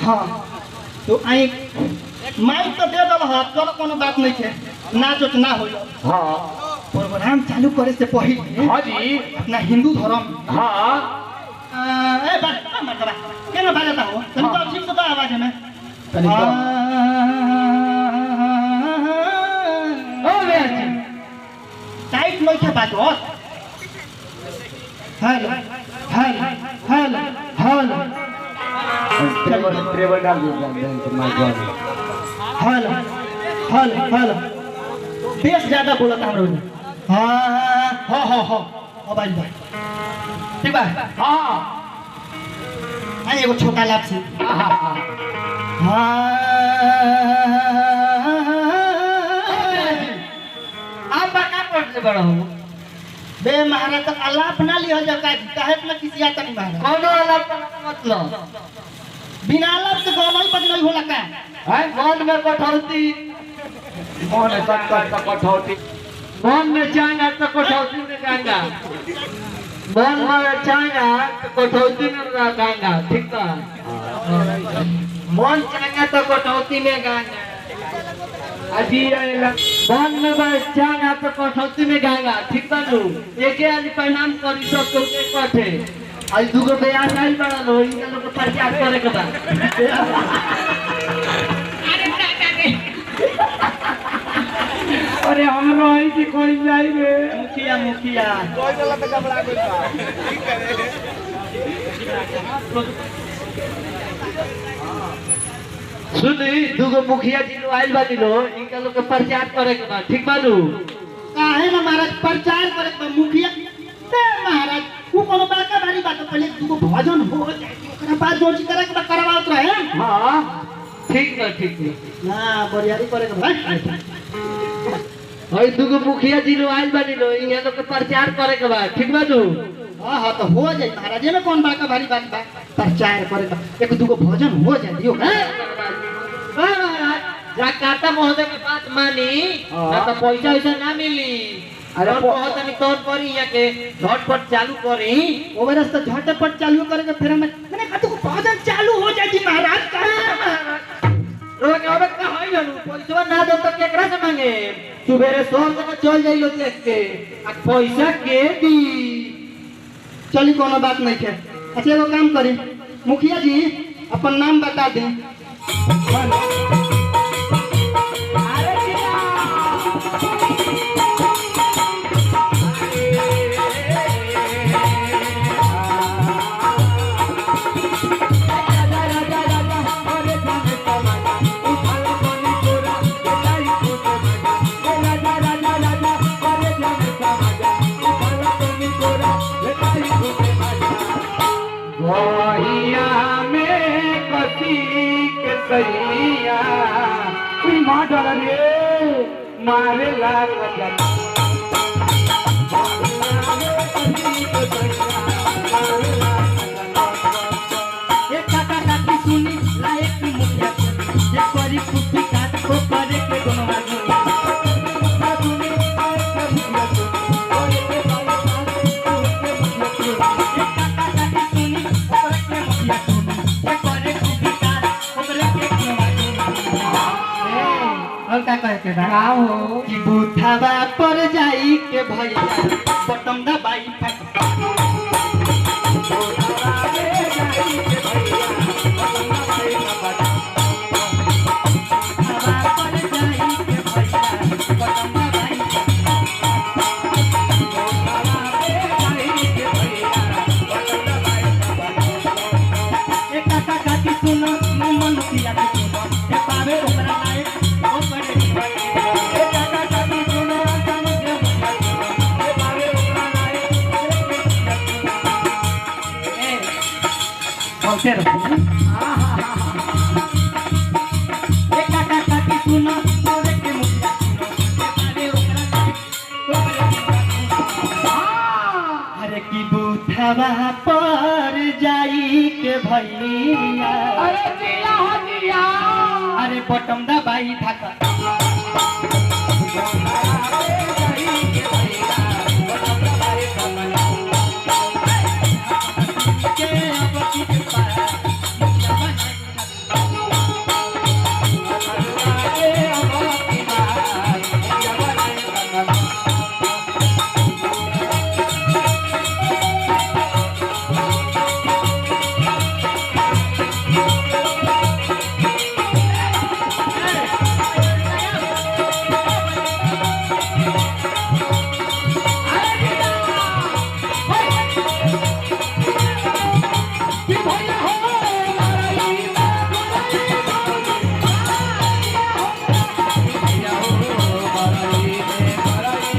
हाँ तो आई माइक तो दे दल हाथ चलो कोनो बात नहीं है नाच उच ना हो हाँ प्रोग्राम चालू करे से पहले हाँ जी अपना हिंदू धर्म हाँ ए बात मतलब केना बजाता हो तनी तो ठीक से तो आवाज में ओ बेटी टाइट नहीं के बात हो hello hello hello hello travel डाल दो माइक वाले हेलो हेलो हेलो बेस ज्यादा बोलत हम रोज हाँ अब आई भाई ठीक बा हाँ आई एगो छोटा लाभ से आप बका पढ़ते बड़ा हो बे महाराज तक अलाप ना लिया जा काहे में किसी आता नहीं महाराज कौनो अलाप मतलब बिना अलाप से गवाई पर नहीं होला का है मन में कठौती मन में तक कठौती मन में चांगा तो कठौती में गांगा मन में चांगा तो कठौती में गांगा ठीक है मन चांगा तो कठौती में गांगा अजी मन में चांगा तो कठौती में गांगा ठीक है नु एके आज परिणाम करी सब तो के कथे आज दुगो बयान आइल बड़ा लो इनका लोग प्रचार करे के बा अरे हम रोई की कोई जाई रे मुखिया मुखिया कोई गलत कपड़ा कोई बा ठीक करे सुनी दुगो मुखिया जी लो आइल बानी लो इनका लोग के प्रचार करे के बा ठीक बानू काहे ना महाराज प्रचार करे के मुखिया ते महाराज वो कोनो बाका भारी बात पहले दुगो भजन हो जाए ओकरा बाद जोजी करे के करवावत रहे हां ठीक बा हां बरियारी करे के भाई हई दुगो मुखिया जी लो आइल बानी लो इनका लोग के प्रचार करे के बा ठीक बानू हां तो हो जाए महाराज में कौन बाका भारी बात बा प्रचार करे का एक दुगो भजन हो जाए दियो जाकाता महोदय के बात मानी ना तो पैसा ऐसा ना मिली अरे बहुत नहीं कौन करी या के झटपट चालू करी ओ बरस तो झटपट चालू करे के फिर मैंने कतु को भजन चालू हो जाए जी महाराज का रोके अब का होई जानू पैसा ना दो तो केकरा से मांगे सुबेरे 100 तक चल जाई लो देख के आ पैसा के दी चली कोनो बात नहीं है अच्छा एगो काम करी मुखिया जी अपन नाम बता दें सैया कोई मार रे मारे लाग ये काका काकी सुनी लायक मुखिया ये करी कुत्ती काट को करे के दोनों बाजू का कहे के बा हो कि बुथावा पर जाई के भैया बटम दबाई फट सुनो मन पिया सुनो पावे ओकरा लायक अरे की बूथवा पर जाई के भैया अरे जिया हो जिया अरे बटम दबाई धाका